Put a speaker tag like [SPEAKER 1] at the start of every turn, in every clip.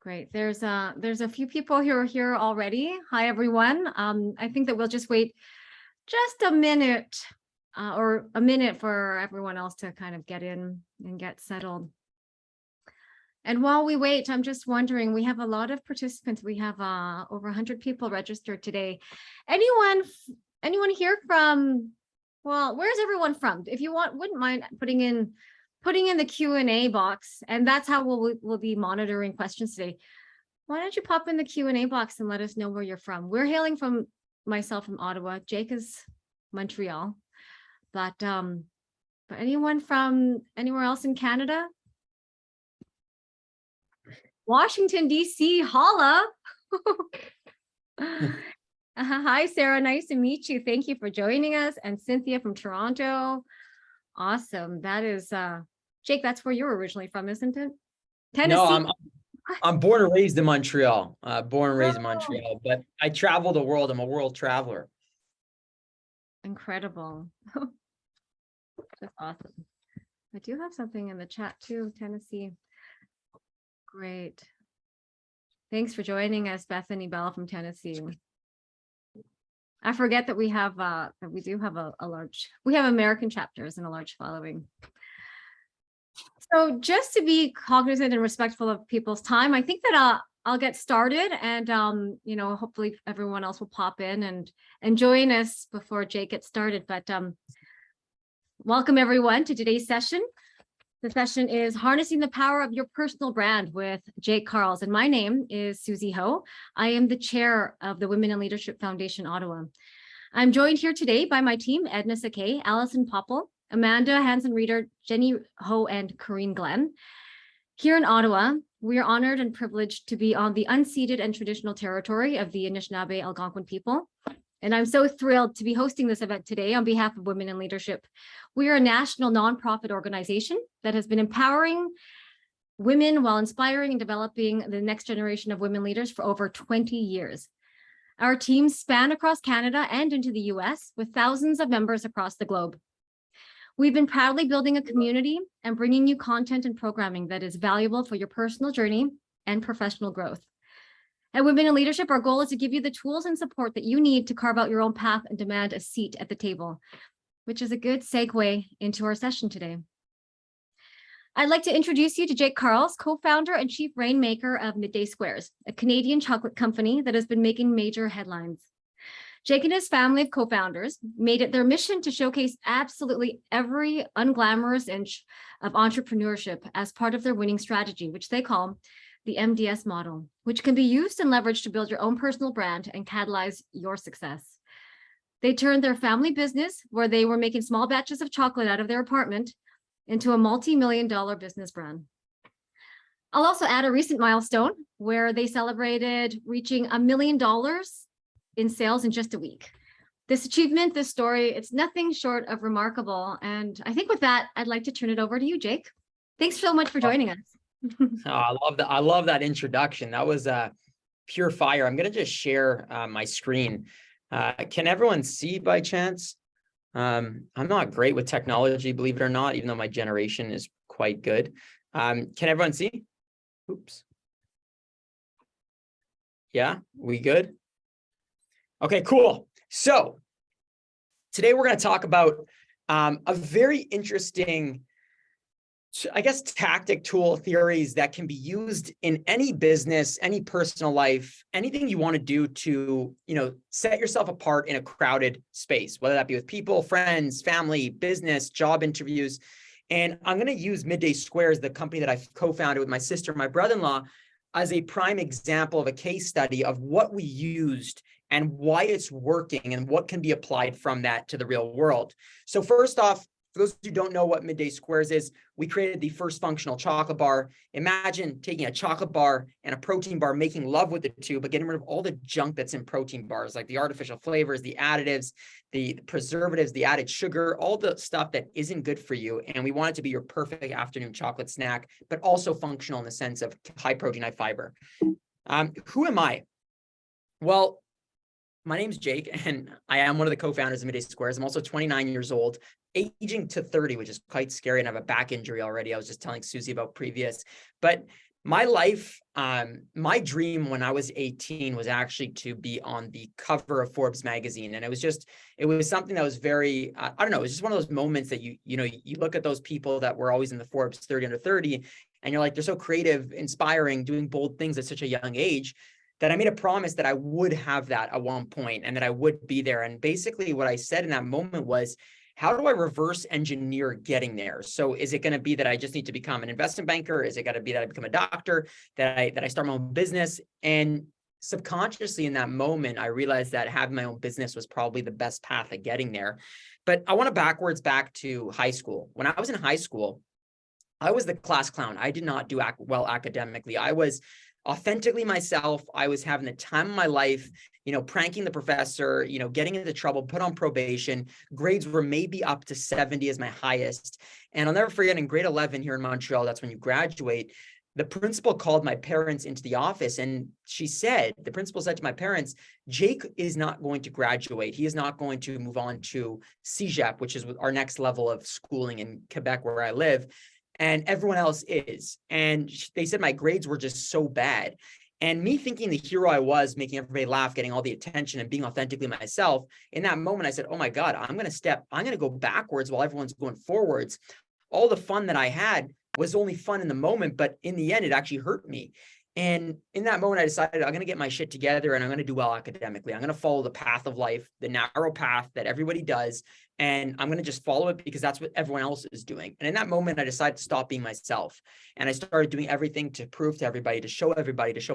[SPEAKER 1] Great. There's a few people who are here already. Hi, everyone. I think that we'll just wait just a minute or a minute for everyone else to kind of get in and get settled. And while we wait, I'm just wondering, we have a lot of participants. We have over 100 people registered today. Anyone here from, well, where's everyone from? If you wouldn't mind putting in the Q&A box, and that's how we'll be monitoring questions today. Why don't you pop in the Q&A box and let us know where you're from? We're hailing from myself from Ottawa. Jake is Montreal, but anyone from anywhere else in Canada? Washington, D.C., holla. Hi, Sarah. Nice to meet you. Thank you for joining us. And Cynthia from Toronto. Awesome. That is, Jake, that's where you're originally from, isn't it? Tennessee.
[SPEAKER 2] No, I'm born and raised in Montreal. Born and raised in Montreal, but I travel the world. I'm a world traveler.
[SPEAKER 1] Incredible. That's awesome. I do have something in the chat too, Tennessee. Great. Thanks for joining us, Bethany Bell from Tennessee. I forget that we have we have American chapters and a large following. So just to be cognizant and respectful of people's time, I think that I'll get started, and hopefully everyone else will pop in and join us before Jake gets started. But welcome everyone to today's session. The session is Harnessing the Power of Your Personal Brand with Jake Karls, and my name is Susie Ho. I am the chair of the Women in Leadership Foundation Ottawa. I'm joined here today by my team, Edna Sakay, Allison Popple, Amanda Hansen-Reeder, Jenny Ho, and Corrine Glenn. Here in Ottawa, we are honored and privileged to be on the unceded and traditional territory of the Anishinaabe Algonquin people. And I'm so thrilled to be hosting this event today on behalf of Women in Leadership. We are a national nonprofit organization that has been empowering women while inspiring and developing the next generation of women leaders for over 20 years. Our teams span across Canada and into the US with thousands of members across the globe. We've been proudly building a community and bringing you content and programming that is valuable for your personal journey and professional growth. At Women in Leadership, our goal is to give you the tools and support that you need to carve out your own path and demand a seat at the table, which is a good segue into our session today. I'd like to introduce you to Jake Karls, co-founder and Chief Rainmaker of Midday Squares, a Canadian chocolate company that has been making major headlines. Jake and his family of co-founders made it their mission to showcase absolutely every unglamorous inch of entrepreneurship as part of their winning strategy, which they call the MDS model, which can be used and leveraged to build your own personal brand and catalyze your success. They turned their family business, where they were making small batches of chocolate out of their apartment, into a multi-million-dollar business brand. I'll also add a recent milestone where they celebrated reaching $1 million in sales in just a week. This achievement, this story, it's nothing short of remarkable. And I think with that, I'd like to turn it over to you, Jake. Thanks so much for joining us.
[SPEAKER 2] I love that. I love that introduction. That was pure fire. I'm going to just share my screen. Can everyone see by chance? I'm not great with technology, believe it or not, even though my generation is quite good. Can everyone see? Oops. Yeah, we good? Okay, cool. So today we're going to talk about a very interesting, I guess, tactic, tool, theories that can be used in any business, any personal life, anything you want to do to, set yourself apart in a crowded space, whether that be with people, friends, family, business, job interviews. And I'm going to use Midday Squares, the company that I co-founded with my sister and my brother-in-law, as a prime example of a case study of what we used and why it's working and what can be applied from that to the real world. So first off, for those who don't know what Midday Squares is, we created the first functional chocolate bar. Imagine taking a chocolate bar and a protein bar, making love with the two, but getting rid of all the junk that's in protein bars, like the artificial flavors, the additives, the preservatives, the added sugar, all the stuff that isn't good for you. And we want it to be your perfect afternoon chocolate snack, but also functional in the sense of high protein, high fiber. Who am I? Well, my name's Jake, and I am one of the co-founders of Midday Squares. I'm also 29 years old, aging to 30, which is quite scary, and I have a back injury already. I was just telling Susie about previous. But My life, my dream when I was 18 was actually to be on the cover of Forbes magazine. And it was something that was very, I don't know, it was just one of those moments that you look at those people that were always in the Forbes 30 under 30, and you're like, they're so creative, inspiring, doing bold things at such a young age, that I made a promise that I would have that at one point and that I would be there. And basically what I said in that moment was, how do I reverse engineer getting there? So is it going to be that I just need to become an investment banker? Is it going to be that I become a doctor, that I start my own business? And subconsciously in that moment, I realized that having my own business was probably the best path of getting there. But I want to back to high school. When I was in high school, I was the class clown. I did not do well academically. I was authentically myself. I was having the time of my life, pranking the professor, getting into trouble, put on probation. Grades were maybe up to 70 as my highest. And I'll never forget, in grade 11 here in Montreal, that's when you graduate, the principal called my parents into the office, and the principal said to my parents, Jake is not going to graduate. He is not going to move on to CEGEP, which is our next level of schooling in Quebec, where I live. And everyone else is. And they said my grades were just so bad. And me thinking the hero I was, making everybody laugh, getting all the attention and being authentically myself, in that moment, I said, oh my God, I'm going to go backwards while everyone's going forwards. All the fun that I had was only fun in the moment, but in the end, it actually hurt me. And in that moment, I decided I'm going to get my shit together and I'm going to do well academically. I'm going to follow the path of life, the narrow path that everybody does. And I'm going to just follow it because that's what everyone else is doing. And in that moment, I decided to stop being myself. And I started doing everything to prove to everybody, to show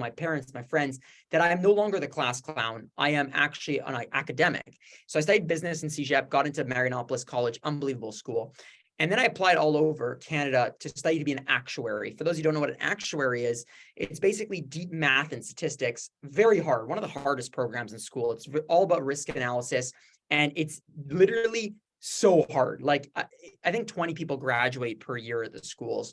[SPEAKER 2] my parents, my friends, that I am no longer the class clown. I am actually an academic. So I studied business in CEGEP, got into Marianopolis College, unbelievable school. And then I applied all over Canada to study to be an actuary. For those who don't know what an actuary is, it's basically deep math and statistics, very hard, one of the hardest programs in school. It's all about risk analysis, and it's literally so hard. Like I think 20 people graduate per year at the schools.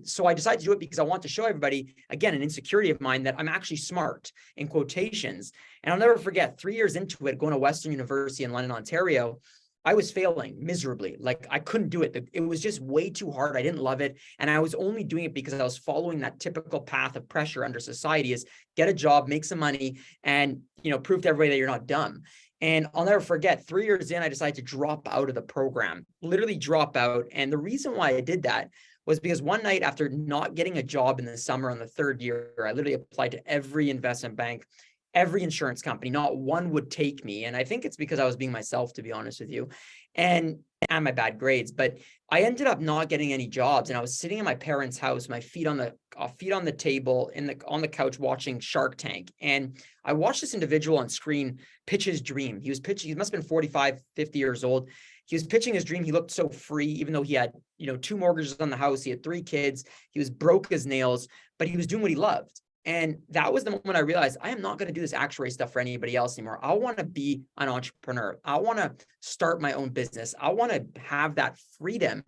[SPEAKER 2] So I decided to do it because I want to show everybody, again, an insecurity of mine, that I'm actually smart, in quotations. And I'll never forget, 3 years into it, going to Western University in London, Ontario, I was failing miserably. Like I couldn't do it. It was just way too hard. I didn't love it. And I was only doing it because I was following that typical path of pressure under society, is get a job, make some money, and, prove to everybody that you're not dumb. And I'll never forget, 3 years in, I decided to drop out of the program, literally drop out. And the reason why I did that was because one night, after not getting a job in the summer on the third year, I literally applied to every investment bank, every insurance company. Not one would take me. And I think it's because I was being myself, to be honest with you, and my bad grades. But I ended up not getting any jobs. And I was sitting in my parents' house, my feet on the table, on the couch, watching Shark Tank. And I watched this individual on screen pitch his dream. He must have been 45, 50 years old. He was pitching his dream. He looked so free, even though he had, 2 mortgages on the house. He had 3 kids. He was broke as nails, but he was doing what he loved. And that was the moment I realized I am not going to do this actuary stuff for anybody else anymore. I want to be an entrepreneur. I want to start my own business. I want to have that freedom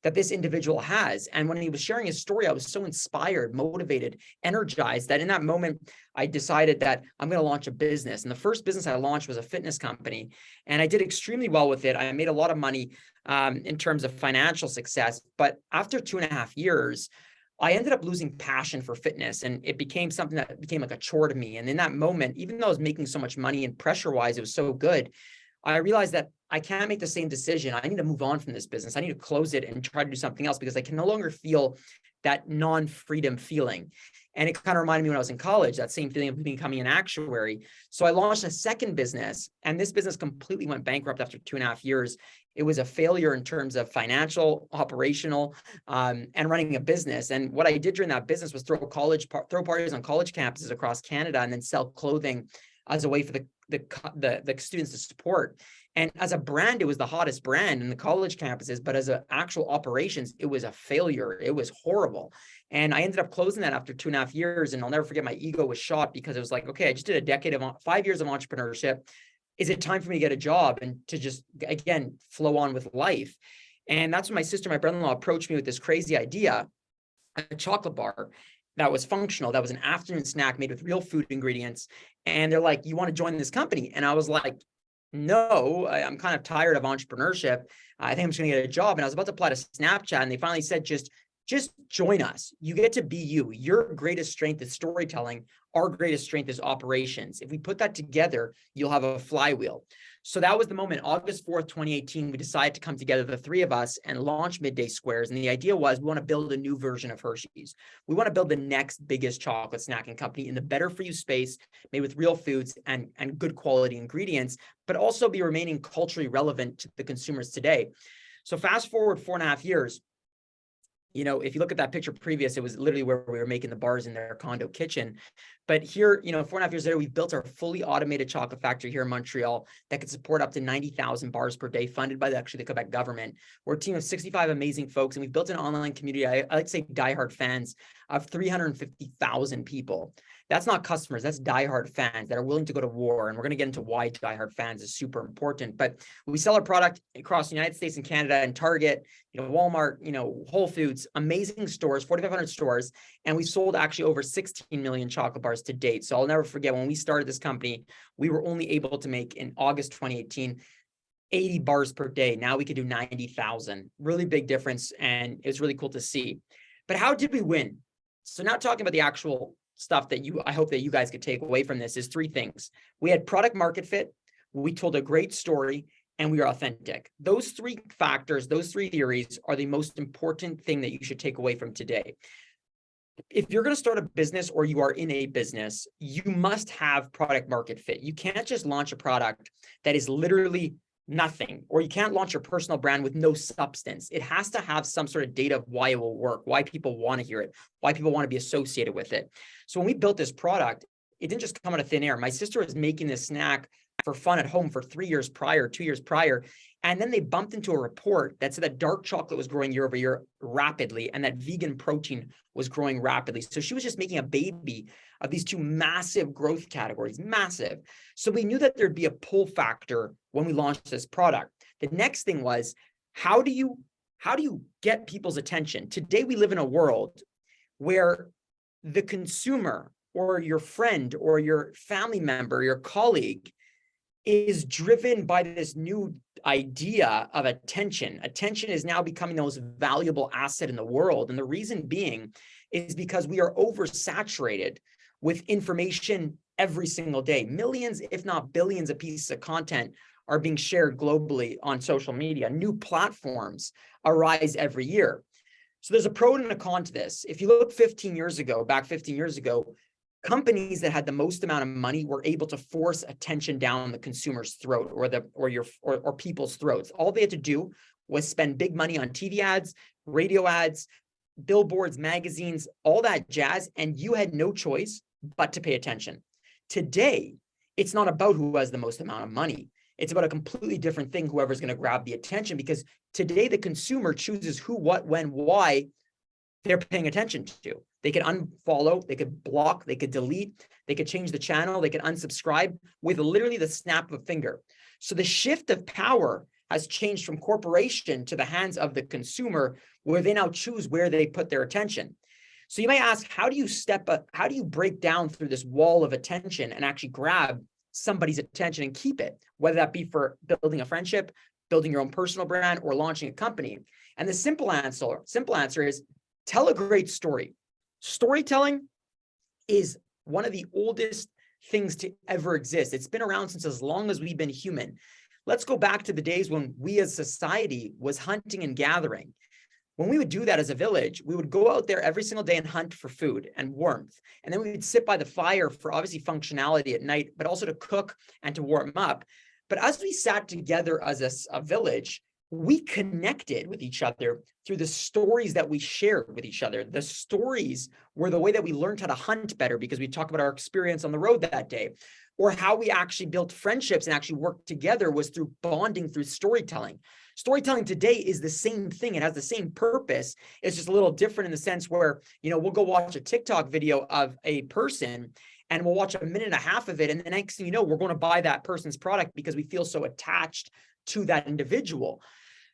[SPEAKER 2] that this individual has. And when he was sharing his story, I was so inspired, motivated, energized, that in that moment, I decided that I'm going to launch a business. And the first business I launched was a fitness company. And I did extremely well with it. I made a lot of money in terms of financial success. But after 2.5 years, I ended up losing passion for fitness, and it became something that became like a chore to me. And in that moment, even though I was making so much money and pressure-wise, it was so good, I realized that I can't make the same decision. I need to move on from this business. I need to close it and try to do something else, because I can no longer feel that non-freedom feeling. And it kind of reminded me when I was in college, that same feeling of becoming an actuary. So I launched a second business, and this business completely went bankrupt after 2.5 years. It was a failure in terms of financial, operational, and running a business. And what I did during that business was throw parties on college campuses across Canada, and then sell clothing as a way for the students to support. And as a brand, it was the hottest brand in the college campuses, but as an actual operations, it was a failure. It was horrible. And I ended up closing that after 2.5 years. And I'll never forget, my ego was shot, because it was like, okay, I just did 5 years of entrepreneurship. Is it time for me to get a job and to just, again, flow on with life? And that's when my sister, my brother-in-law, approached me with this crazy idea, a chocolate bar that was functional, that was an afternoon snack made with real food ingredients. And they're like, you want to join this company? And I was like, no, I'm kind of tired of entrepreneurship. I think I'm just going to get a job. And I was about to apply to Snapchat, and they finally said, just just join us. You get to be you. Your greatest strength is storytelling. Our greatest strength is operations. If we put that together, you'll have a flywheel. So that was the moment, August 4th, 2018, we decided to come together, the three of us, and launch Midday Squares. And the idea was we want to build a new version of Hershey's. We want to build the next biggest chocolate snacking company in the better for you space, made with real foods and good quality ingredients, but also be remaining culturally relevant to the consumers today. So fast forward 4.5 years, you know, if you look at that picture previous, it was literally where we were making the bars in their condo kitchen. But here, you know, 4.5 years later, we've built our fully automated chocolate factory here in Montreal that could support up to 90,000 bars per day, funded by the Quebec government. We're a team of 65 amazing folks, and we've built an online community, I like to say diehard fans, of 350,000 people. That's not customers, that's diehard fans that are willing to go to war. And we're going to get into why diehard fans is super important. But we sell our product across the United States and Canada and Target, you know, Walmart, you know, Whole Foods, amazing stores, 4,500 stores. And we've sold actually over 16 million chocolate bars to date. So I'll never forget when we started this company, we were only able to make in August 2018, 80 bars per day. Now we could do 90,000. Really big difference. And it's really cool to see. But how did we win? So now talking about the actual stuff that I hope that you guys could take away from this is three things. We had product market fit, we told a great story, and we are authentic. Those three factors, those three theories are the most important thing that you should take away from today. If you're going to start a business or you are in a business, you must have product market fit. You can't just launch a product that is literally nothing, or you can't launch your personal brand with no substance. It has to have some sort of data of why it will work, why people want to hear it, why people want to be associated with it. So when we built this product, it didn't just come out of thin air. My sister was making this snack for fun at home for 3 years prior, 2 years prior. And then they bumped into a report that said that dark chocolate was growing year over year rapidly and that vegan protein was growing rapidly. So she was just making a baby of these two massive growth categories, massive. So we knew that there'd be a pull factor when we launched this product. The next thing was, how do you get people's attention? Today, we live in a world where the consumer or your friend or your family member, your colleague is driven by this new idea of attention. Attention is now becoming the most valuable asset in the world. And the reason being is because we are oversaturated with information every single day. Millions, if not billions of pieces of content are being shared globally on social media. New platforms arise every year. So there's a pro and a con to this. If you look 15 years ago, companies that had the most amount of money were able to force attention down the consumer's throat or people's throats. All they had to do was spend big money on TV ads, radio ads, billboards, magazines, all that jazz, and you had no choice but to pay attention. Today, it's not about who has the most amount of money. It's about a completely different thing, whoever's going to grab the attention, because today the consumer chooses who, what, when, why they're paying attention to. They could unfollow, they could block, they could delete, they could change the channel, they could unsubscribe with literally the snap of a finger. So the shift of power has changed from corporation to the hands of the consumer, where they now choose where they put their attention. So you might ask, how do you break down through this wall of attention and actually grab somebody's attention and keep it, whether that be for building a friendship, building your own personal brand, or launching a company? And the simple answer is tell a great story. Storytelling is one of the oldest things to ever exist. It's been around since as long as we've been human. Let's go back to the days when we as society was hunting and gathering. When we would do that as a village, we would go out there every single day and hunt for food and warmth. And then we would sit by the fire for obviously functionality at night, but also to cook and to warm up. But as we sat together as a village, we connected with each other through the stories that we shared with each other. The stories were the way that we learned how to hunt better, because we talked about our experience on the road that day, or how we actually built friendships and actually worked together was through bonding, through storytelling. Storytelling today is the same thing. It has the same purpose. It's just a little different in the sense where, you know, we'll go watch a TikTok video of a person and we'll watch a minute and a half of it. And the next thing you know, we're going to buy that person's product because we feel so attached to that individual.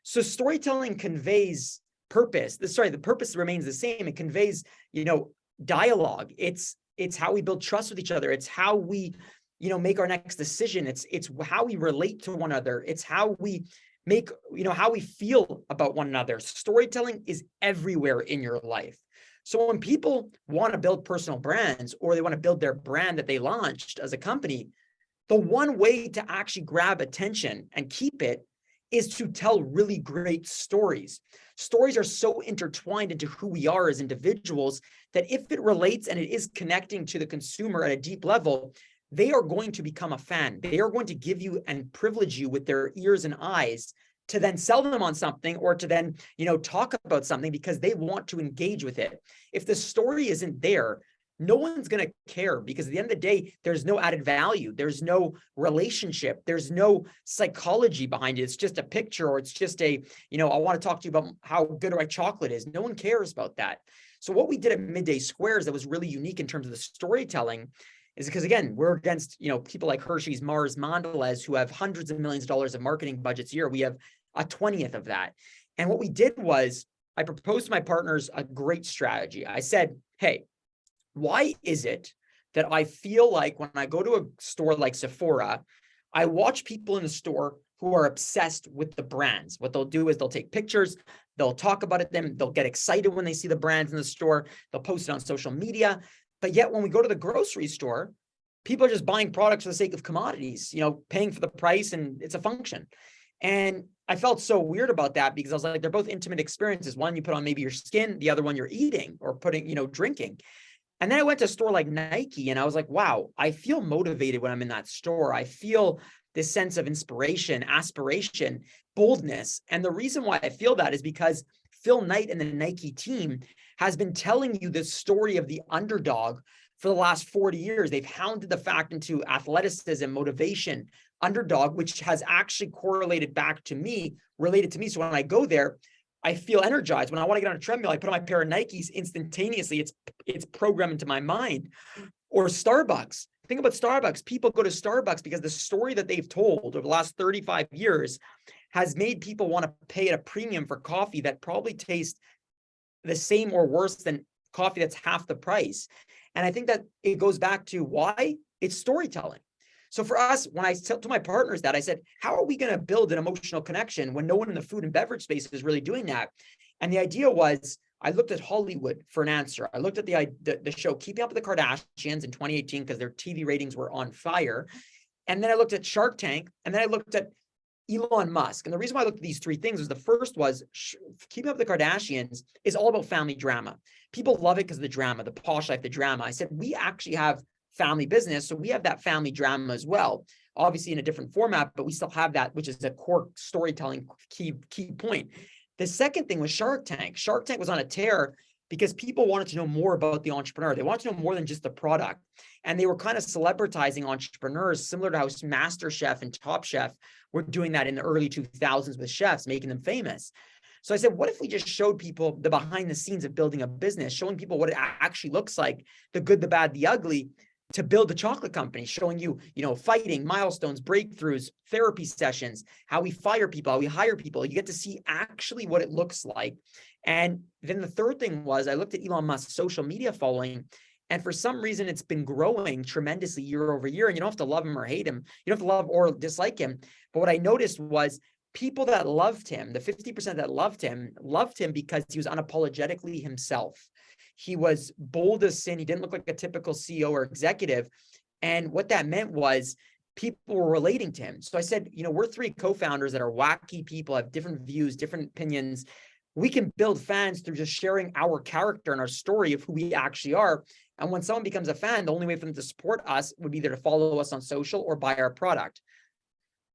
[SPEAKER 2] So storytelling conveys purpose. The purpose remains the same. It conveys, you know, dialogue. It's how we build trust with each other. It's how we, you know, make our next decision. It's how we relate to one another. It's how we make, how we feel about one another. Storytelling is everywhere in your life. So when people want to build personal brands, or they want to build their brand that they launched as a company, the one way to actually grab attention and keep it is to tell really great stories. Stories are so intertwined into who we are as individuals that if it relates and it is connecting to the consumer at a deep level, they are going to become a fan. They are going to give you and privilege you with their ears and eyes to then sell them on something, or to then, talk about something, because they want to engage with it. If the story isn't there, no one's going to care, because at the end of the day, there's no added value. There's no relationship. There's no psychology behind it. It's just a picture, or it's just I want to talk to you about how good my chocolate is. No one cares about that. So what we did at Midday Squares that was really unique in terms of the storytelling is because, again, we're against, people like Hershey's, Mars, Mondelez, who have hundreds of millions of dollars of marketing budgets a year. We have a 20th of that. And what we did was I proposed to my partners a great strategy. I said, hey, why is it that I feel like when I go to a store like Sephora, I watch people in the store who are obsessed with the brands? What they'll do is they'll take pictures, they'll talk about it, they'll get excited when they see the brands in the store, they'll post it on social media. But yet when we go to the grocery store, people are just buying products for the sake of commodities, paying for the price, and it's a function. And I felt so weird about that, because I was like, they're both intimate experiences. One you put on maybe your skin, the other one you're eating or drinking. And then I went to a store like Nike, and I was like, wow, I feel motivated when I'm in that store. I feel this sense of inspiration, aspiration, boldness. And the reason why I feel that is because Phil Knight and the Nike team has been telling you this story of the underdog for the last 40 years. They've hounded the fact into athleticism, motivation, underdog, which has actually correlated back to me, related to me. So when I go there, I feel energized. When I want to get on a treadmill, I put on my pair of Nikes instantaneously. It's programmed into my mind. Or Starbucks. Think about Starbucks. People go to Starbucks because the story that they've told over the last 35 years has made people want to pay at a premium for coffee that probably tastes the same or worse than coffee that's half the price. And I think that it goes back to why it's storytelling. So for us, when I told my partners that, I said, how are we going to build an emotional connection when no one in the food and beverage space is really doing that? And the idea was, I looked at Hollywood for an answer. I looked at the show Keeping Up with the Kardashians in 2018 because their TV ratings were on fire. And then I looked at Shark Tank, and then I looked at Elon Musk. And the reason why I looked at these three things was, the first was Keeping Up with the Kardashians is all about family drama. People love it because of the drama, the posh life, the drama. I said, we actually have family business, so we have that family drama as well, obviously in a different format, but we still have that, which is a core storytelling key point. The second thing was Shark Tank. Shark Tank was on a tear because people wanted to know more about the entrepreneur. They wanted to know more than just the product. And they were kind of celebritizing entrepreneurs, similar to how MasterChef and Top Chef were doing that in the early 2000s with chefs, making them famous. So I said, what if we just showed people the behind the scenes of building a business, showing people what it actually looks like, the good, the bad, the ugly, to build a chocolate company, showing you, fighting, milestones, breakthroughs, therapy sessions, how we fire people, how we hire people. You get to see actually what it looks like. And then the third thing was, I looked at Elon Musk's social media following, and for some reason, it's been growing tremendously year over year. And you don't have to love him or hate him. You don't have to love or dislike him. But what I noticed was people that loved him, the 50% that loved him because he was unapologetically himself. He was bold as sin. He didn't look like a typical CEO or executive. And what that meant was people were relating to him. So I said, we're three co-founders that are wacky people, have different views, different opinions. We can build fans through just sharing our character and our story of who we actually are. And when someone becomes a fan, the only way for them to support us would be either to follow us on social or buy our product.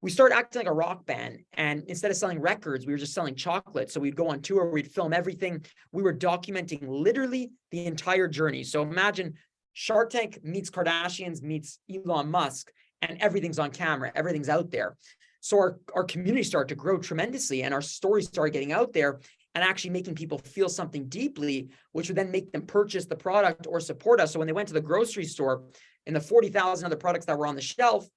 [SPEAKER 2] We started acting like a rock band, and instead of selling records, we were just selling chocolate. So we'd go on tour, we'd film everything. We were documenting literally the entire journey. So imagine Shark Tank meets Kardashians meets Elon Musk, and everything's on camera, everything's out there. So our community started to grow tremendously, and our stories started getting out there and actually making people feel something deeply, which would then make them purchase the product or support us. So when they went to the grocery store, in the 40,000 other products that were on the shelf,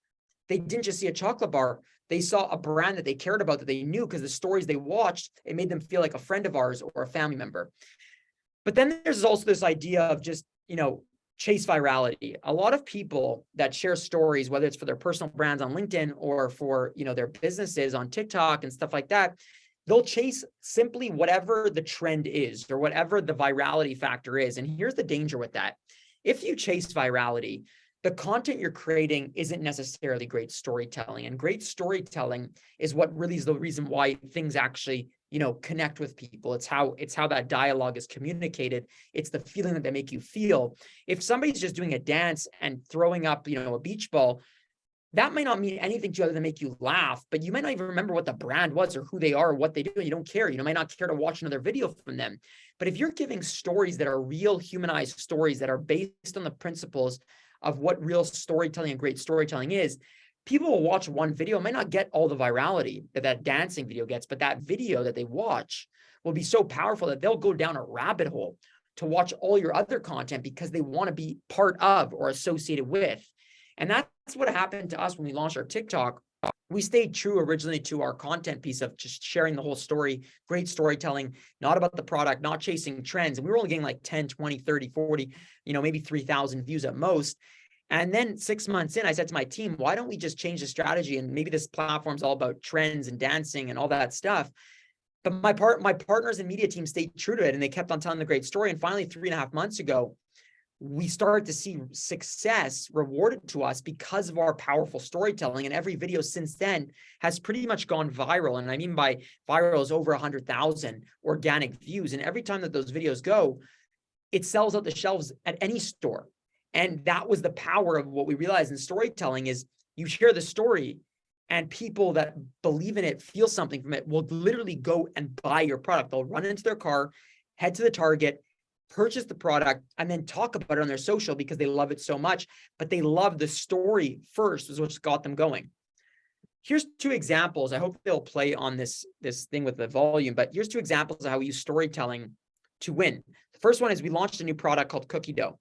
[SPEAKER 2] they didn't just see a chocolate bar. They saw a brand that they cared about, that they knew, because the stories they watched, it made them feel like a friend of ours or a family member. But then there's also this idea of just, chase virality. A lot of people that share stories, whether it's for their personal brands on LinkedIn or for, their businesses on TikTok and stuff like that, they'll chase simply whatever the trend is or whatever the virality factor is. And here's the danger with that. If you chase virality, the content you're creating isn't necessarily great storytelling. And great storytelling is what really is the reason why things actually, connect with people. It's how that dialogue is communicated. It's the feeling that they make you feel. If somebody's just doing a dance and throwing up, a beach ball, that might not mean anything to you other than make you laugh, but you might not even remember what the brand was or who they are or what they do. You don't care. You might not care to watch another video from them. But if you're giving stories that are real, humanized stories that are based on the principles of what real storytelling and great storytelling is, people will watch one video, might not get all the virality that dancing video gets, but that video that they watch will be so powerful that they'll go down a rabbit hole to watch all your other content because they want to be part of or associated with. And that's what happened to us when we launched our TikTok. We stayed true originally to our content piece of just sharing the whole story, great storytelling, not about the product, not chasing trends. And we were only getting like 10, 20, 30, 40, maybe 3,000 views at most. And then 6 months in, I said to my team, why don't we just change the strategy? And maybe this platform's all about trends and dancing and all that stuff. But my partners and media team stayed true to it, and they kept on telling the great story. And finally, 3.5 months ago, we started to see success rewarded to us because of our powerful storytelling. And every video since then has pretty much gone viral. And I mean by viral is over 100,000 organic views. And every time that those videos go, it sells out the shelves at any store. And that was the power of what we realized in storytelling is you share the story and people that believe in it, feel something from it, will literally go and buy your product. They'll run into their car, head to the Target, purchase the product, and then talk about it on their social because they love it so much, but they love the story first is what's got them going. Here's 2 examples. I hope they'll play on this thing with the volume, but here's 2 examples of how we use storytelling to win. The first one is we launched a new product called cookie dough.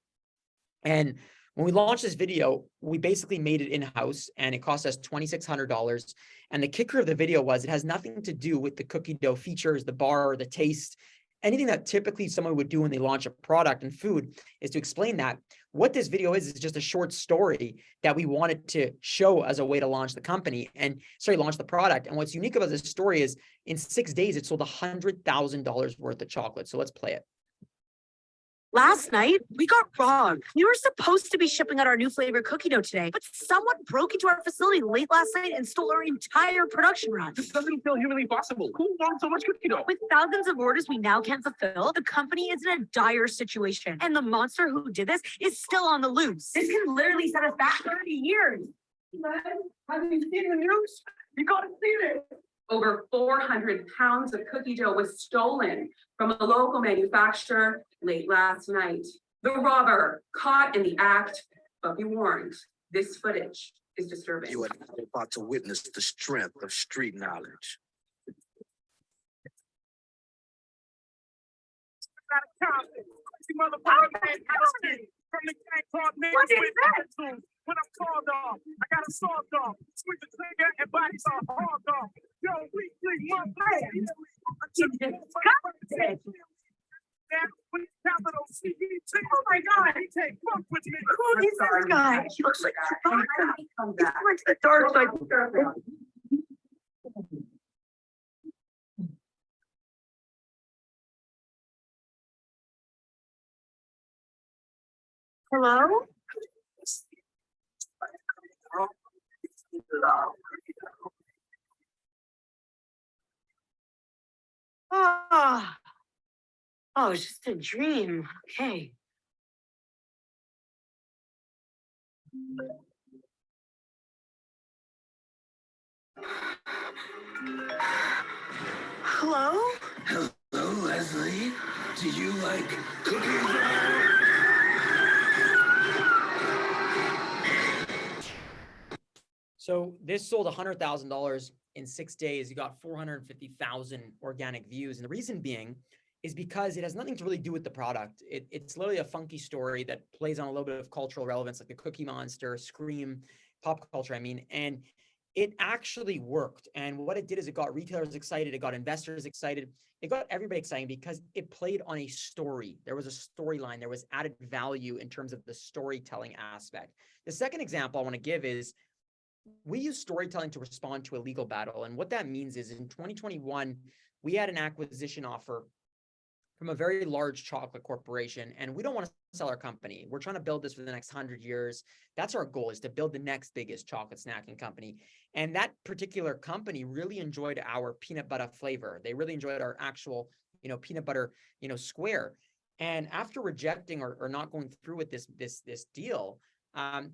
[SPEAKER 2] And when we launched this video, we basically made it in-house and it cost us $2,600. And the kicker of the video was it has nothing to do with the cookie dough features, the bar, the taste, anything that typically someone would do when they launch a product and food is to explain that. What this video is just a short story that we wanted to show as a way to launch the company and launch the product. And what's unique about this story is in 6 days, it sold $100,000 worth of chocolate. So let's play it.
[SPEAKER 3] Last night, we got robbed. We were supposed to be shipping out our new flavor cookie dough today, but someone broke into our facility late last night and stole our entire production run.
[SPEAKER 4] This doesn't feel humanly possible. Who wants so much cookie dough?
[SPEAKER 3] With thousands of orders we now can't fulfill, the company is in a dire situation. And the monster who did this is still on the loose. This can literally set us back 30 years.
[SPEAKER 4] Have you seen the news? You gotta see this.
[SPEAKER 5] Over 400 pounds of cookie dough was stolen from a local manufacturer late last night. The robber caught in the act, but be warned, this footage is disturbing.
[SPEAKER 6] You are about to witness the strength of street knowledge.
[SPEAKER 4] From the gang called niggas when I'm called off, I got a sawed off. Squeeze the trigger and bodies are hauled off. Yo, we 3 months later. Capital CET.
[SPEAKER 3] Oh my God.
[SPEAKER 4] He take fuck with me.
[SPEAKER 3] Who is this guy? He looks like Chewbacca. He went to the dark side. Hello? Oh, it's just a dream. Okay. Hello?
[SPEAKER 6] Hello, Leslie. Do you like cookies?
[SPEAKER 2] So this sold $100,000 in 6 days. You got 450,000 organic views. And the reason being is because it has nothing to really do with the product. It's literally a funky story that plays on a little bit of cultural relevance, like the Cookie Monster, Scream, pop culture, and it actually worked. And what it did is it got retailers excited, it got investors excited, it got everybody excited because it played on a story. There was a storyline, there was added value in terms of the storytelling aspect. The second example I want to give is we use storytelling to respond to a legal battle. And what that means is in 2021, we had an acquisition offer from a very large chocolate corporation, and we don't want to sell our company. We're trying to build this for the next 100 years. That's our goal, is to build the next biggest chocolate snacking company. And that particular company really enjoyed our peanut butter flavor. They really enjoyed our actual, peanut butter, square. And after rejecting or not going through with this deal,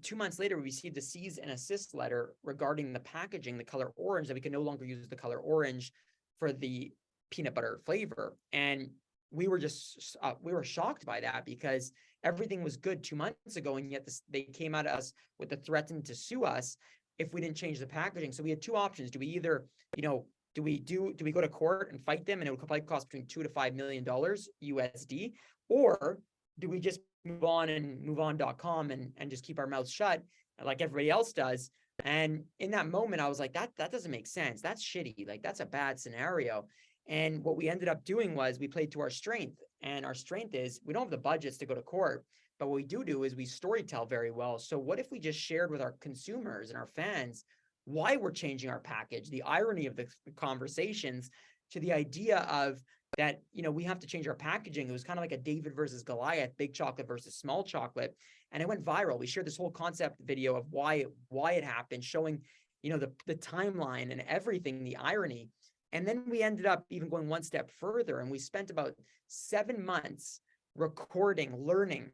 [SPEAKER 2] 2 months later, we received a cease and assist letter regarding the packaging, the color orange, that we could no longer use the color orange for the peanut butter flavor. And we were just, we were shocked by that because everything was good 2 months ago. And yet they came at us with the threatening to sue us if we didn't change the packaging. So we had two options. Do we either, do we go to court and fight them? And it would probably cost between $2 to $5 million USD, or do we just move on and MoveOn.com and just keep our mouths shut like everybody else does? And in that moment, I was like, that doesn't make sense. That's shitty. Like, that's a bad scenario. And what we ended up doing was we played to our strength. And our strength is we don't have the budgets to go to court, but what we do is we storytell very well. So what if we just shared with our consumers and our fans why we're changing our package, the irony of the conversations, to the idea of that, we have to change our packaging. It was kind of like a David versus Goliath, big chocolate versus small chocolate. And it went viral. We shared this whole concept video of why it happened, showing, the timeline and everything, the irony. And then we ended up even going one step further, and we spent about 7 months recording, learning,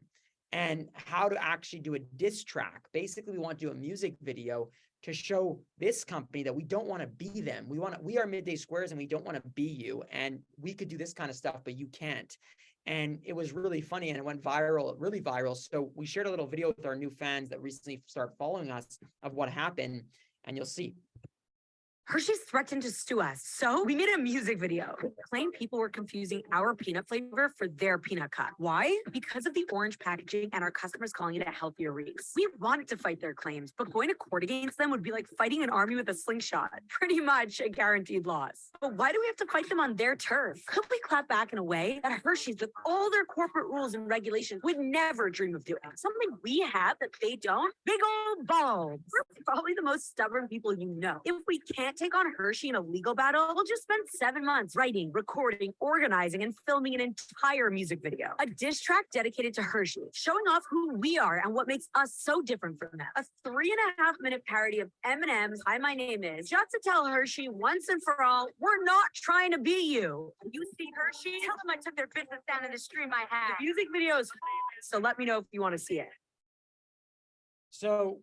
[SPEAKER 2] and how to actually do a diss track. Basically, we want to do a music video to show this company that we don't want to be them. We are Midday Squares, and we don't want to be you. And we could do this kind of stuff, but you can't. And it was really funny, and it went viral, really viral. So we shared a little video with our new fans that recently started following us of what happened, and you'll see.
[SPEAKER 3] Hershey's threatened to sue us, so we made a music video. We claimed people were confusing our peanut flavor for their peanut cup. Why? Because of the orange packaging and our customers calling it a healthier Reese. We wanted to fight their claims, but going to court against them would be like fighting an army with a slingshot. Pretty much a guaranteed loss. But why do we have to fight them on their turf? Could we clap back in a way that Hershey's, with all their corporate rules and regulations, would never dream of doing? Something we have that they don't? Big old balls. We're probably the most stubborn people you know. If we can't take on Hershey in a legal battle, we'll just spend 7 months writing, recording, organizing, and filming an entire music video. A diss track dedicated to Hershey, showing off who we are and what makes us so different from them. A 3.5-minute parody of Eminem's Hi, My Name Is, just to tell Hershey once and for all, we're not trying to be you. You see Hershey? Tell them I took their business down in the stream I had. The music video is so let me know if you want to see it.
[SPEAKER 2] So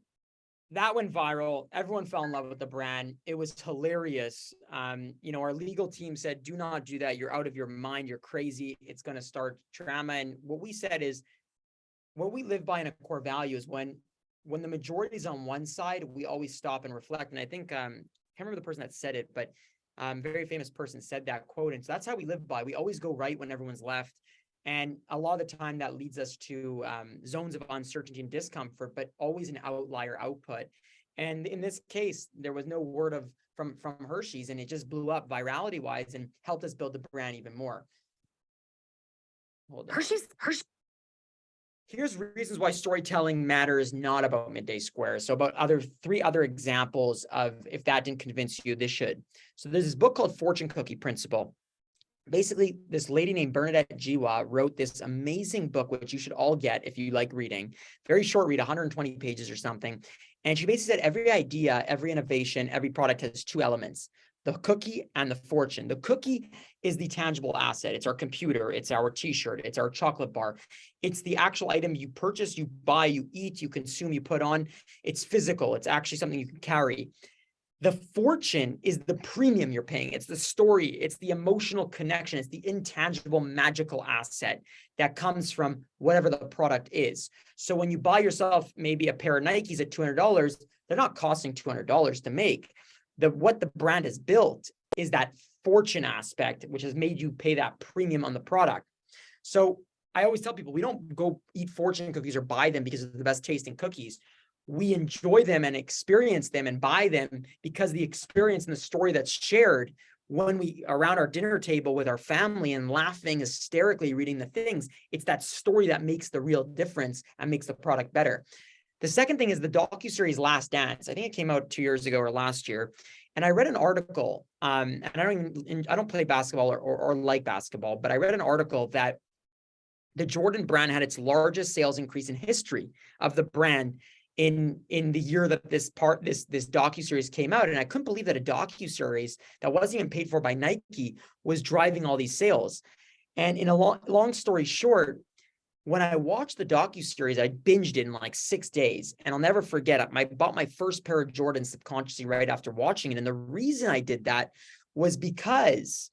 [SPEAKER 2] that went viral. Everyone fell in love with the brand. It was hilarious. Our legal team said, do not do that. You're out of your mind. You're crazy. It's going to start drama. And what we said is, what we live by in a core value is when the majority is on one side, we always stop and reflect. And I think, I can't remember the person that said it, but very famous person said that quote. And so that's how we live by. We always go right when everyone's left. And a lot of the time that leads us to zones of uncertainty and discomfort, but always an outlier output. And in this case, there was no word from Hershey's, and it just blew up virality wise and helped us build the brand even more. Hold on.
[SPEAKER 3] Hershey's.
[SPEAKER 2] Here's reasons why storytelling matters not about Midday Squares. So about three other examples of, if that didn't convince you, this should. So there's this book called Fortune Cookie Principle. Basically, this lady named Bernadette Jiwa wrote this amazing book, which you should all get if you like reading. Very short read, 120 pages or something. And she basically said every idea, every innovation, every product has two elements: the cookie and the fortune. The cookie is the tangible asset. It's our computer. It's our t-shirt. It's our chocolate bar. It's the actual item you purchase, you buy, you eat, you consume, you put on. It's physical. It's actually something you can carry. The fortune is the premium you're paying. It's the story. It's the emotional connection. It's the intangible, magical asset that comes from whatever the product is. So when you buy yourself maybe a pair of Nikes at $200, they're not costing $200 to make. What the brand has built is that fortune aspect, which has made you pay that premium on the product. So I always tell people, we don't go eat fortune cookies or buy them because they're the best tasting cookies. we enjoy them and experience them and buy them because the experience and the story that's shared when we are around our dinner table with our family and laughing hysterically, reading the things, it's that story that makes the real difference and makes the product better. The second thing is the docuseries Last Dance. I think it came out 2 years ago or last year. And I read an article, and I don't play basketball or like basketball, but I read an article that the Jordan brand had its largest sales increase in history of the brand in the year that this docuseries came out. And I couldn't believe that a docuseries that wasn't even paid for by Nike was driving all these sales. And in a long story short, when I watched the docuseries, I binged it in like 6 days. And I'll never forget it. I bought my first pair of Jordans subconsciously right after watching it. And the reason I did that was because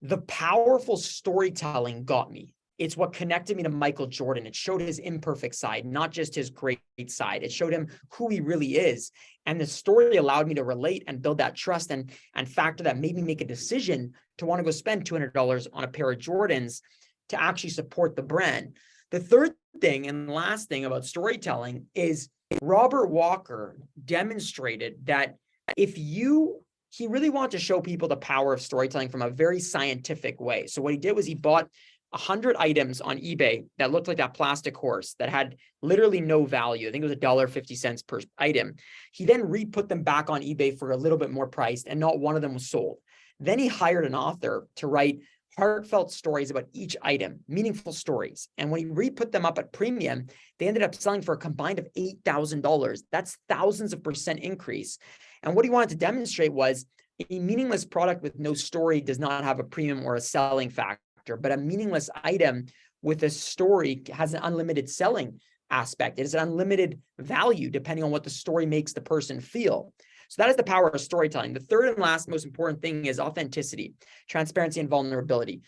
[SPEAKER 2] the powerful storytelling got me. It's what connected me to Michael Jordan. It showed his imperfect side, not just his great side. It showed him who he really is. And the story allowed me to relate and build that trust and factor that made me make a decision to want to go spend $200 on a pair of Jordans to actually support the brand. The third thing and last thing about storytelling is Robert Walker demonstrated that he really wanted to show people the power of storytelling from a very scientific way. So what he did was he bought 100 items on eBay that looked like that plastic horse that had literally no value. I think it was $1.50 per item. He then re-put them back on eBay for a little bit more price, and not one of them was sold. Then he hired an author to write heartfelt stories about each item, meaningful stories. And when he re-put them up at premium, they ended up selling for a combined of $8,000. That's thousands of % increase. And what he wanted to demonstrate was a meaningless product with no story does not have a premium or a selling factor. But a meaningless item with a story has an unlimited selling aspect. It is an unlimited value depending on what the story makes the person feel. So that is the power of storytelling. The third and last most important thing is authenticity, transparency, and vulnerability.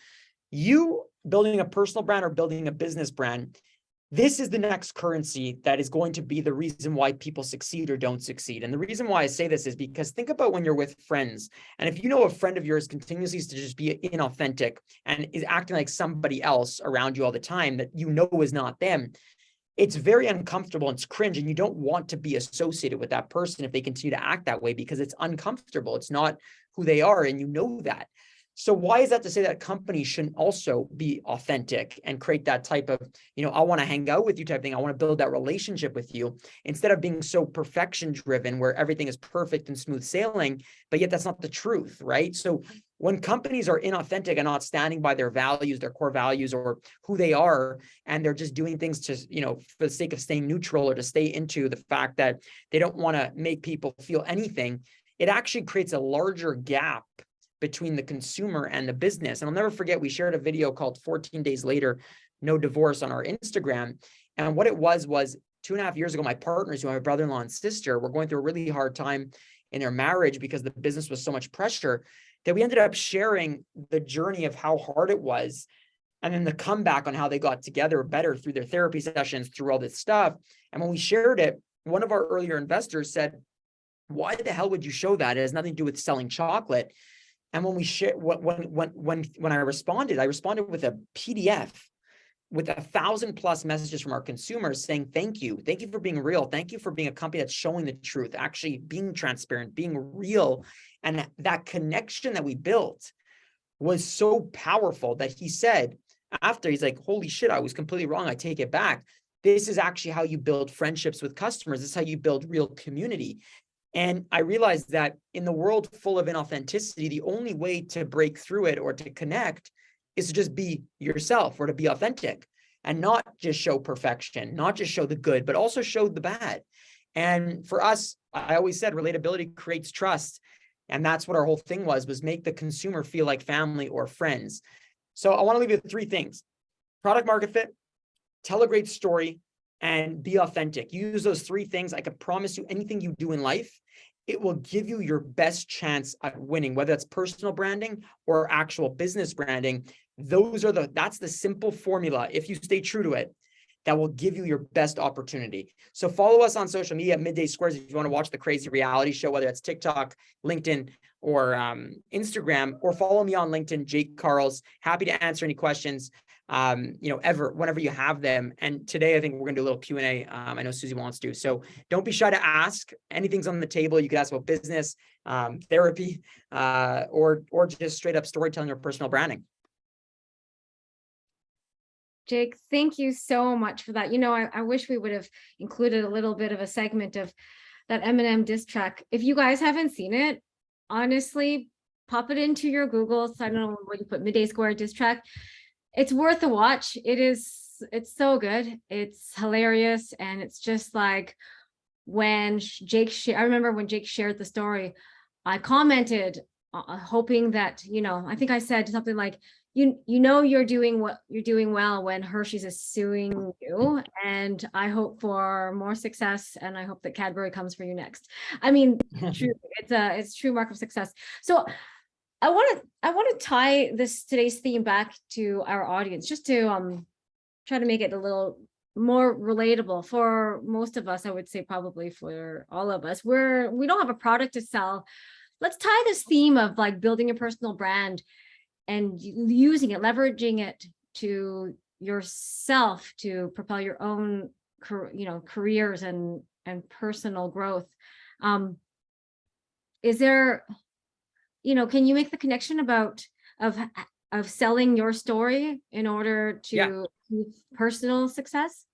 [SPEAKER 2] You building a personal brand or building a business brand, this is the next currency that is going to be the reason why people succeed or don't succeed. And the reason why I say this is because think about when you're with friends. And if you know a friend of yours continuously to just be inauthentic and is acting like somebody else around you all the time that you know is not them, it's very uncomfortable. It's cringe. And you don't want to be associated with that person if they continue to act that way because it's uncomfortable. It's not who they are. And you know that. So why is that to say that companies shouldn't also be authentic and create that type of, I want to hang out with you type thing. I want to build that relationship with you instead of being so perfection driven where everything is perfect and smooth sailing, but yet that's not the truth, right? So when companies are inauthentic and not standing by their values, their core values or who they are, and they're just doing things to, for the sake of staying neutral or to stay into the fact that they don't want to make people feel anything, it actually creates a larger gap between the consumer and the business. And I'll never forget, we shared a video called 14 Days Later, No Divorce on our Instagram. And what it was 2.5 years ago, my partners, who are my brother-in-law and sister, were going through a really hard time in their marriage because the business was so much pressure that we ended up sharing the journey of how hard it was. And then the comeback on how they got together better through their therapy sessions, through all this stuff. And when we shared it, one of our earlier investors said, why the hell would you show that? It has nothing to do with selling chocolate. And when we when I responded with a PDF with 1,000+ messages from our consumers saying, thank you for being real. Thank you for being a company that's showing the truth, actually being transparent, being real. And that connection that we built was so powerful that he said, after, he's like, holy shit, I was completely wrong. I take it back. This is actually how you build friendships with customers. This is how you build real community. And I realized that in the world full of inauthenticity, the only way to break through it or to connect is to just be yourself or to be authentic and not just show perfection, not just show the good, but also show the bad. And for us, I always said relatability creates trust. And that's what our whole thing was make the consumer feel like family or friends. So I want to leave you with 3 things: product market fit, tell a great story, and be authentic. Use those 3 things. I can promise you anything you do in life, it will give you your best chance at winning, whether that's personal branding or actual business branding. That's the simple formula. If you stay true to it, that will give you your best opportunity. So follow us on social media at Midday Squares if you want to watch the crazy reality show, whether it's TikTok, LinkedIn, or Instagram, or follow me on LinkedIn, Jake Karls. Happy to answer any questions, whenever you have them. And today, I think we're gonna do a little Q&A. I know Susie wants to, so don't be shy to ask. Anything's on the table. You can ask about business, therapy, or just straight up storytelling or personal branding.
[SPEAKER 1] Jake, thank you so much for that. I wish we would have included a little bit of a segment of that Eminem diss track. If you guys haven't seen it, honestly, pop it into your Google. So I don't know what you put, Midday Square diss track. It's worth a watch. It's so good. It's hilarious. And it's just like when I remember when Jake shared the story, I commented hoping that, I think I said something like, you're doing well when Hershey's is suing you, and I hope for more success, and I hope that Cadbury comes for you next. I mean, true, it's true mark of success. So I want to tie today's theme back to our audience, just to try to make it a little more relatable for most of us. I would say probably for all of us, we don't have a product to sell. Let's tie this theme of like building a personal brand and using it, leveraging it to yourself to propel your own, careers and personal growth. Is there, can you make the connection of selling your story in order to achieve personal success?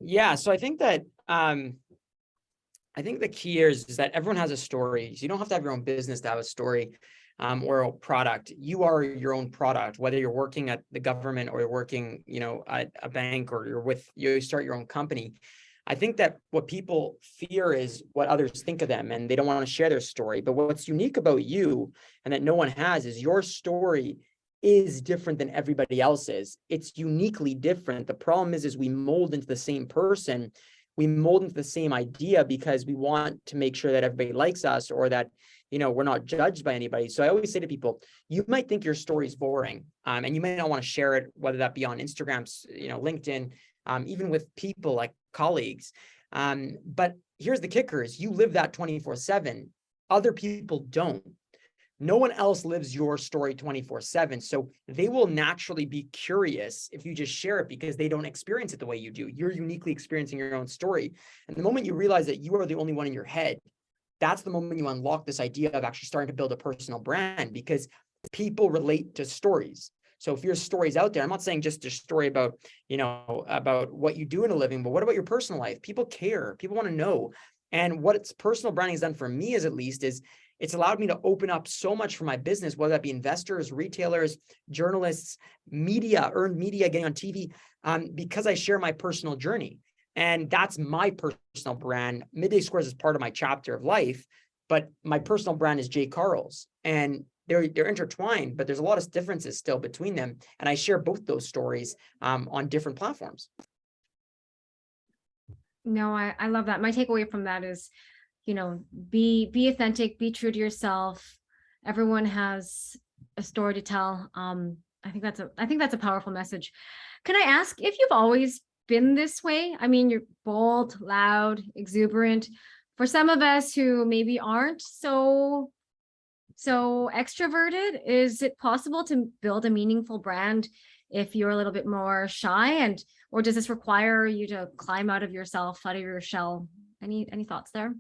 [SPEAKER 2] Yeah. So I think that, the key is that everyone has a story. So you don't have to have your own business to have a story. Or a product. You are your own product, whether you're working at the government or you're working, at a bank, or you start your own company. I think that what people fear is what others think of them, and they don't want to share their story. But what's unique about you and that no one has is your story is different than everybody else's. It's uniquely different. The problem is we mold into the same person. We mold into the same idea because we want to make sure that everybody likes us, or that we're not judged by anybody. So I always say to people, you might think your story is boring, and you may not want to share it, whether that be on Instagram, LinkedIn, even with people like colleagues. But here's the kicker: is you live that 24/7. Other people don't. No one else lives your story 24/7. So they will naturally be curious if you just share it, because they don't experience it the way you do. You're uniquely experiencing your own story. And the moment you realize that you are the only one in your head, that's the moment you unlock this idea of actually starting to build a personal brand, because people relate to stories. So if your story's out there, I'm not saying just a story about, about what you do in a living, but what about your personal life? People care. People want to know. And what it's personal branding has done for me, at least, is it's allowed me to open up so much for my business, whether that be investors, retailers, journalists, media, earned media, getting on TV, because I share my personal journey. And that's my personal brand. Midday Squares is part of my chapter of life, but my personal brand is Jake Karls. And they're intertwined, but there's a lot of differences still between them. And I share both those stories on different platforms.
[SPEAKER 1] No, I love that. My takeaway from that is, be authentic, be true to yourself. Everyone has a story to tell. I think that's a powerful message. Can I ask if you've always been this way? I mean, you're bold, loud, exuberant. For some of us who maybe aren't so extroverted, is it possible to build a meaningful brand if you're a little bit more shy, or does this require you to climb out of yourself, out of your shell? Any thoughts there?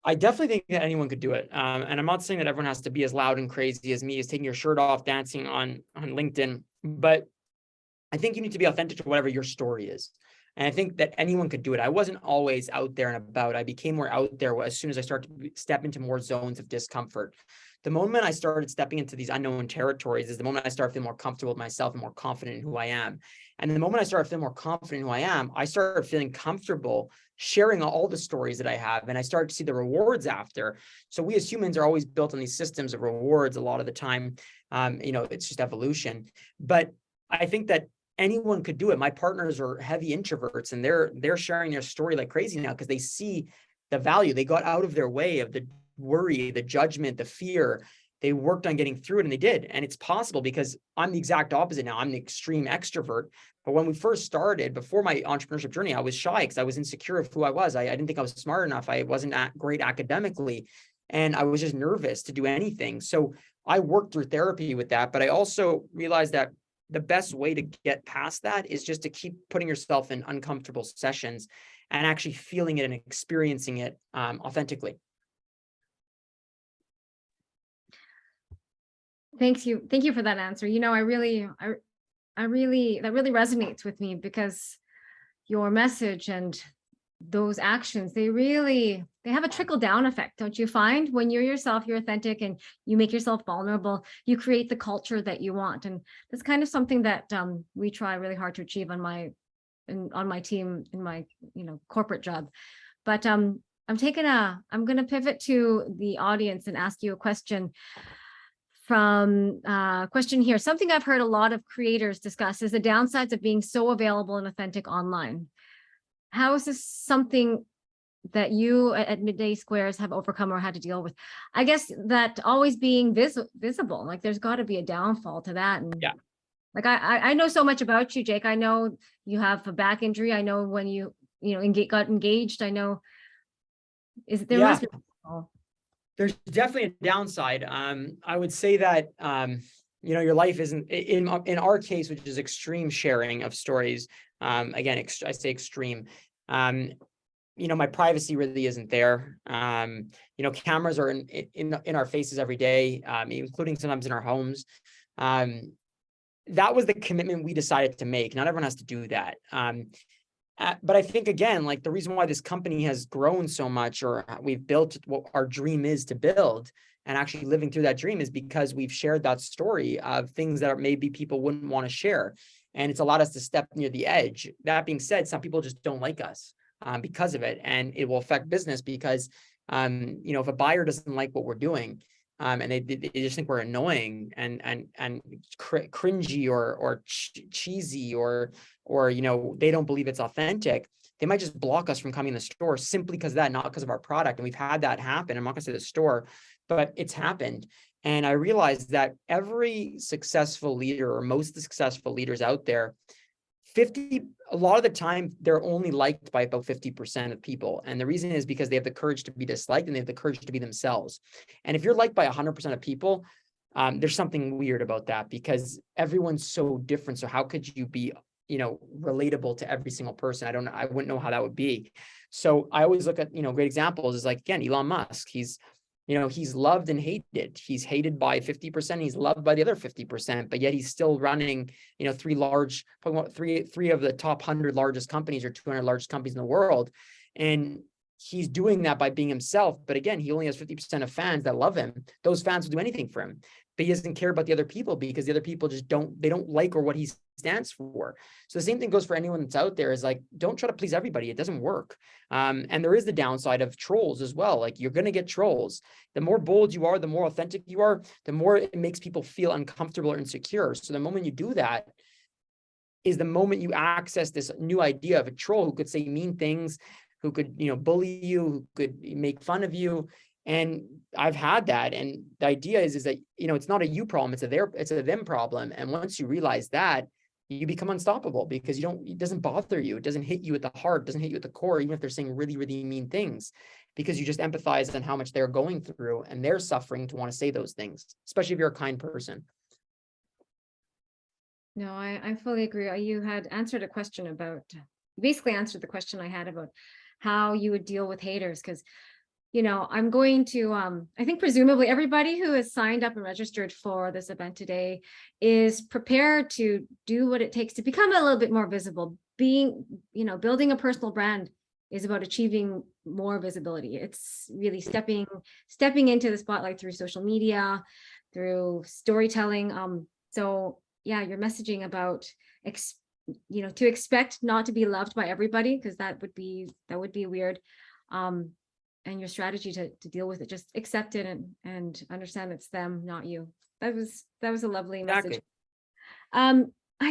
[SPEAKER 2] I definitely think that anyone could do it. And I'm not saying that everyone has to be as loud and crazy as me, as taking your shirt off, dancing on LinkedIn, but I think you need to be authentic to whatever your story is. And I think that anyone could do it. I wasn't always out there and about. I became more out there as soon as I started to step into more zones of discomfort. The moment I started stepping into these unknown territories is the moment I started feeling more comfortable with myself and more confident in who I am. And the moment I started feeling more confident in who I am, I started feeling comfortable sharing all the stories that I have. And I started to see the rewards after. So we as humans are always built on these systems of rewards a lot of the time. It's just evolution. But I think that anyone could do it. My partners are heavy introverts, and they're sharing their story like crazy now because they see the value. They got out of their way of the worry, the judgment, the fear, they worked on getting through it, and they did. And it's possible because I'm the exact opposite now. I'm the extreme extrovert. But when we first started, before my entrepreneurship journey, I was shy because I was insecure of who I was. I didn't think I was smart enough. I wasn't great academically, and I was just nervous to do anything. So I worked through therapy with that, but I also realized that the best way to get past that is just to keep putting yourself in uncomfortable sessions and actually feeling it and experiencing it authentically.
[SPEAKER 1] Thank you for that answer. You know, that really resonates with me, because your message and those actions, they have a trickle down effect, don't you find? When you're yourself, you're authentic, and you make yourself vulnerable, you create the culture that you want. And that's kind of something that we try really hard to achieve on my team, in my corporate job. But I'm going to pivot to the audience and ask you a question. From question here. Something I've heard a lot of creators discuss is the downsides of being so available and authentic online. How is this something that you at Midday Squares have overcome or had to deal with? I guess that always being visible, like there's got to be a downfall to that. And
[SPEAKER 2] yeah,
[SPEAKER 1] like I know so much about you, Jake. I know you have a back injury. I know when you got engaged. I know must be.
[SPEAKER 2] There's definitely a downside. I would say that, your life isn't, in our case, which is extreme sharing of stories. Again, I say extreme. My privacy really isn't there. Cameras are in our faces every day, including sometimes in our homes. That was the commitment we decided to make. Not everyone has to do that. But I think, again, like the reason why this company has grown so much, or we've built what our dream is to build, and actually living through that dream, is because we've shared that story of things that maybe people wouldn't want to share. And it's allowed us to step near the edge. That being said, some people just don't like us because of it. And it will affect business because, if a buyer doesn't like what we're doing, and they just think we're annoying and cringy or cheesy, or they don't believe it's authentic, they might just block us from coming in the store simply because of that, not because of our product. And we've had that happen. I'm not gonna say the store, but it's happened. And I realized that every successful leader, or most of the successful leaders out there, a lot of the time, they're only liked by about 50% of people. And the reason is because they have the courage to be disliked, and they have the courage to be themselves. And if you're liked by 100% of people, there's something weird about that, because everyone's so different. So how could you be, relatable to every single person? I wouldn't know how that would be. So I always look at, great examples is like, again, Elon Musk. He's loved and hated. He's hated by 50%. He's loved by the other 50%, but yet he's still running, three of the top 100 largest companies, or 200 largest companies in the world. And he's doing that by being himself. But again, he only has 50% of fans that love him. Those fans will do anything for him, but he doesn't care about the other people, because the other people just don't like or what he stands for. So the same thing goes for anyone that's out there, is like, don't try to please everybody. It doesn't work. And there is the downside of trolls as well. Like, you're going to get trolls. The more bold you are, the more authentic you are, the more it makes people feel uncomfortable or insecure. So the moment you do that is the moment you access this new idea of a troll who could say mean things, who could, bully you, who could make fun of you. And I've had that. And the idea is that, it's not a you problem, it's a them problem. And once you realize that, you become unstoppable, because it doesn't bother you. It doesn't hit you at the heart, it doesn't hit you at the core, even if they're saying really, really mean things, because you just empathize on how much they're going through and they're suffering to want to say those things, especially if you're a kind person.
[SPEAKER 1] No, I fully agree. You had answered basically answered the question I had about how you would deal with haters, because I'm going to, I think presumably everybody who has signed up and registered for this event today is prepared to do what it takes to become a little bit more visible. Building a personal brand is about achieving more visibility. It's really stepping into the spotlight through social media, through storytelling. So yeah, your messaging about, to expect not to be loved by everybody, because that would be weird. And your strategy to deal with it, just accept it and understand it's them, not you. That was a lovely message. I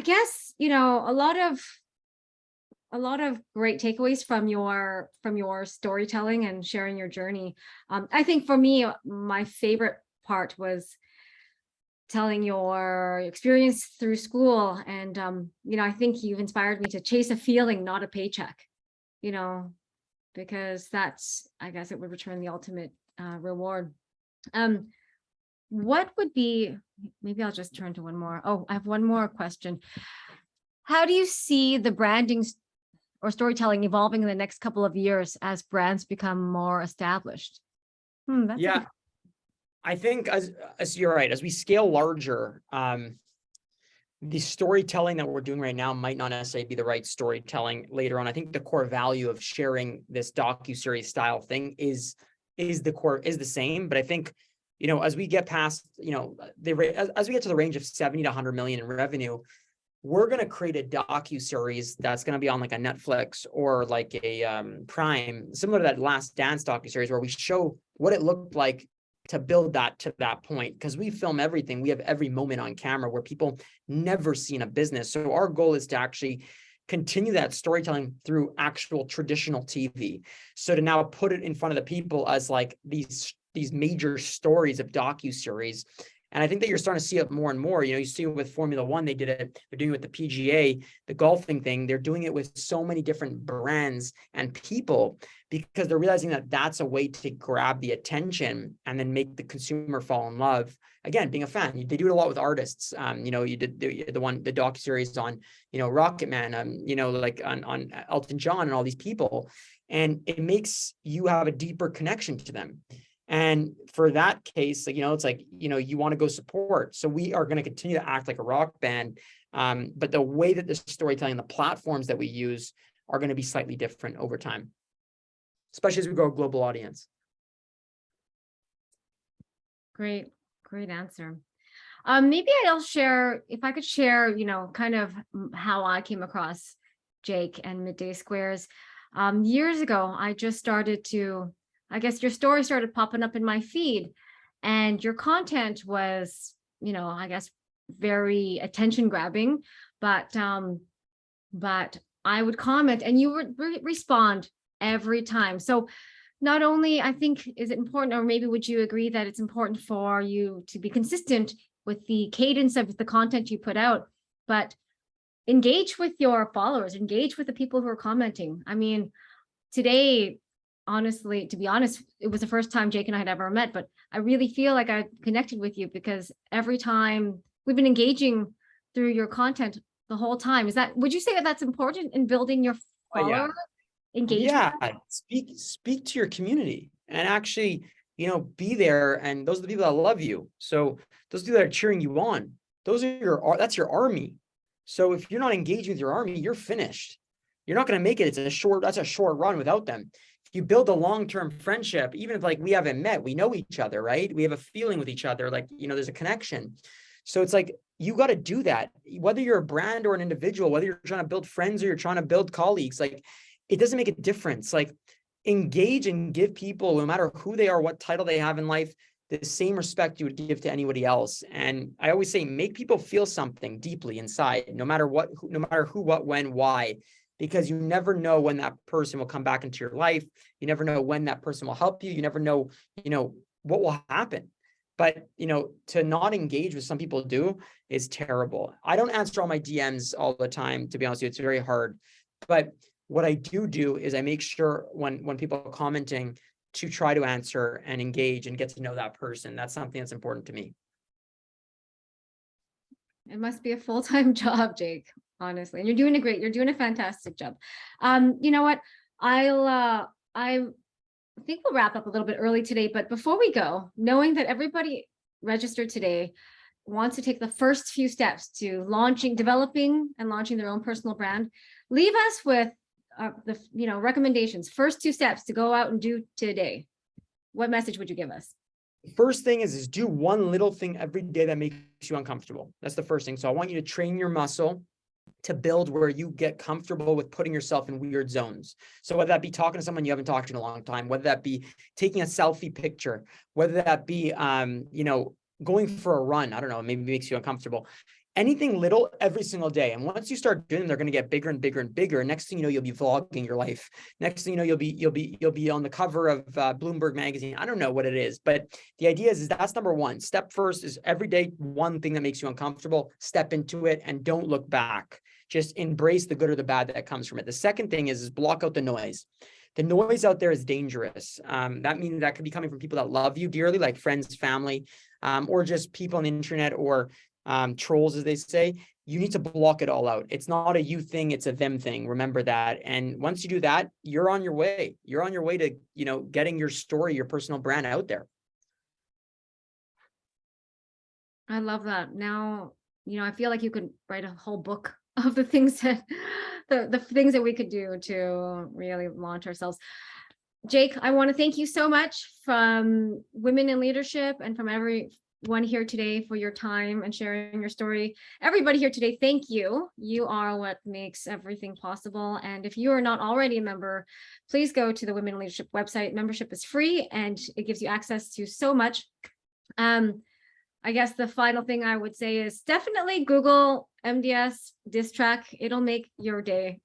[SPEAKER 1] guess, a lot of great takeaways from your storytelling and sharing your journey. I think for me, my favorite part was telling your experience through school. And, I think you've inspired me to chase a feeling, not a paycheck, because that's, I guess it would return the ultimate reward. What would be, maybe I'll just turn to one more. Oh, I have one more question. How do you see the branding or storytelling evolving in the next couple of years as brands become more established?
[SPEAKER 2] Yeah, I think as you're right, as we scale larger, the storytelling that we're doing right now might not necessarily be the right storytelling later on. I think the core value of sharing this docuseries style thing is the same, but I think, as we get past, as we get to the range of 70 to 100 million in revenue, we're going to create a docuseries that's going to be on like a Netflix or like a Prime, similar to that Last Dance docuseries, where we show what it looked like to build that to that point, because we film everything. We have every moment on camera where people never seen a business. So our goal is to actually continue that storytelling through actual traditional TV. So to now put it in front of the people as like these major stories of docuseries. And I think that you're starting to see it more and more. You see it with Formula One, they did it. They're doing it with the PGA, the golfing thing. They're doing it with so many different brands and people, because they're realizing that that's a way to grab the attention and then make the consumer fall in love. Again, being a fan, they do it a lot with artists. You did the docuseries on, Rocket Man, like on Elton John and all these people, and it makes you have a deeper connection to them. And for that case, it's like, you want to go support. So we are going to continue to act like a rock band. But the way that the storytelling, the platforms that we use are going to be slightly different over time, especially as we grow a global audience.
[SPEAKER 1] Great answer. Maybe I'll share, if I could share, kind of how I came across Jake and Midday Squares. Years ago, I just started to, I guess your story started popping up in my feed, and your content was, I guess very attention grabbing, but I would comment and you would respond every time. So not only, I think, is it important, or maybe would you agree that it's important for you to be consistent with the cadence of the content you put out, but engage with your followers, engage with the people who are commenting. I mean, today, honestly, to be honest, it was the first time Jake and I had ever met, but I really feel like I connected with you because every time we've been engaging through your content the whole time. Would you say that that's important in building your follower engagement?
[SPEAKER 2] Yeah, speak to your community and actually, be there. And those are the people that love you. So those people that are cheering you on, that's your army. So if you're not engaging with your army, you're finished. You're not going to make it. That's a short run without them. If you build a long-term friendship, even if like we haven't met, we know each other, right? We have a feeling with each other, like, there's a connection. So it's like, you got to do that, whether you're a brand or an individual, whether you're trying to build friends or you're trying to build colleagues, like it doesn't make a difference. Like engage and give people, no matter who they are, what title they have in life, the same respect you would give to anybody else. And I always say, make people feel something deeply inside, no matter who, what, when, why, because you never know when that person will come back into your life. You never know when that person will help you. You never know, what will happen. But, to not engage with some people do is terrible. I don't answer all my DMs all the time, to be honest with you. It's very hard. But what I do is I make sure when people are commenting to try to answer and engage and get to know that person. That's something that's important to me.
[SPEAKER 1] It must be a full-time job, Jake, honestly. And you're doing a fantastic job. You know what? I think we'll wrap up a little bit early today, but before we go, knowing that everybody registered today wants to take the first few steps to developing and launching their own personal brand, leave us with the recommendations, first 2 steps to go out and do today. What message would you give us?
[SPEAKER 2] First thing is do one little thing every day that makes you uncomfortable. That's the first thing. So I want you to train your muscle to build where you get comfortable with putting yourself in weird zones. So whether that be talking to someone you haven't talked to in a long time, whether that be taking a selfie picture, whether that be, going for a run, I don't know, maybe it makes you uncomfortable. anything little every single day. And once you start doing them, they're going to get bigger and bigger and bigger. Next thing you know, you'll be vlogging your life. Next thing you know, you'll be on the cover of Bloomberg magazine. I don't know what it is, but the idea is that's number one. Step first is every day, one thing that makes you uncomfortable, step into it and don't look back. Just embrace the good or the bad that comes from it. The second thing is block out the noise. The noise out there is dangerous. That means that could be coming from people that love you dearly, like friends, family, or just people on the internet or trolls, as they say. You need to block it all out. It's not a you thing, it's a them thing. Remember that. And once you do that, you're on your way. You're on your way to, getting your story, your personal brand out there.
[SPEAKER 1] I love that. Now, I feel like you could write a whole book of the things that the things that we could do to really launch ourselves. Jake, I want to thank you so much from Women in Leadership and from everyone here today for your time and sharing your story. Everybody here today, thank you. You are what makes everything possible. And if you are not already a member, please go to the Women in Leadership website. Membership is free and it gives you access to so much. I guess the final thing I would say is definitely Google MDS diss track. It'll make your day.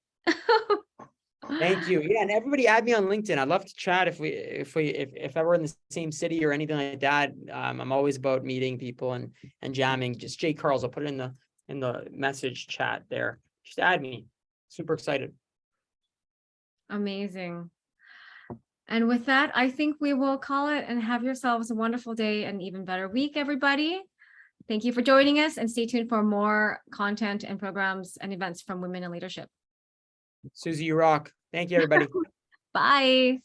[SPEAKER 2] Thank you. Yeah, and everybody add me on LinkedIn. I'd love to chat if ever in the same city or anything like that. I'm always about meeting people and jamming. Just Jake Karls. I'll put it in the message chat there. Just add me. Super excited.
[SPEAKER 1] Amazing. And with that, I think we will call it and have yourselves a wonderful day and even better week, everybody. Thank you for joining us and stay tuned for more content and programs and events from Women in Leadership.
[SPEAKER 2] Susie, you rock. Thank you, everybody.
[SPEAKER 1] Bye.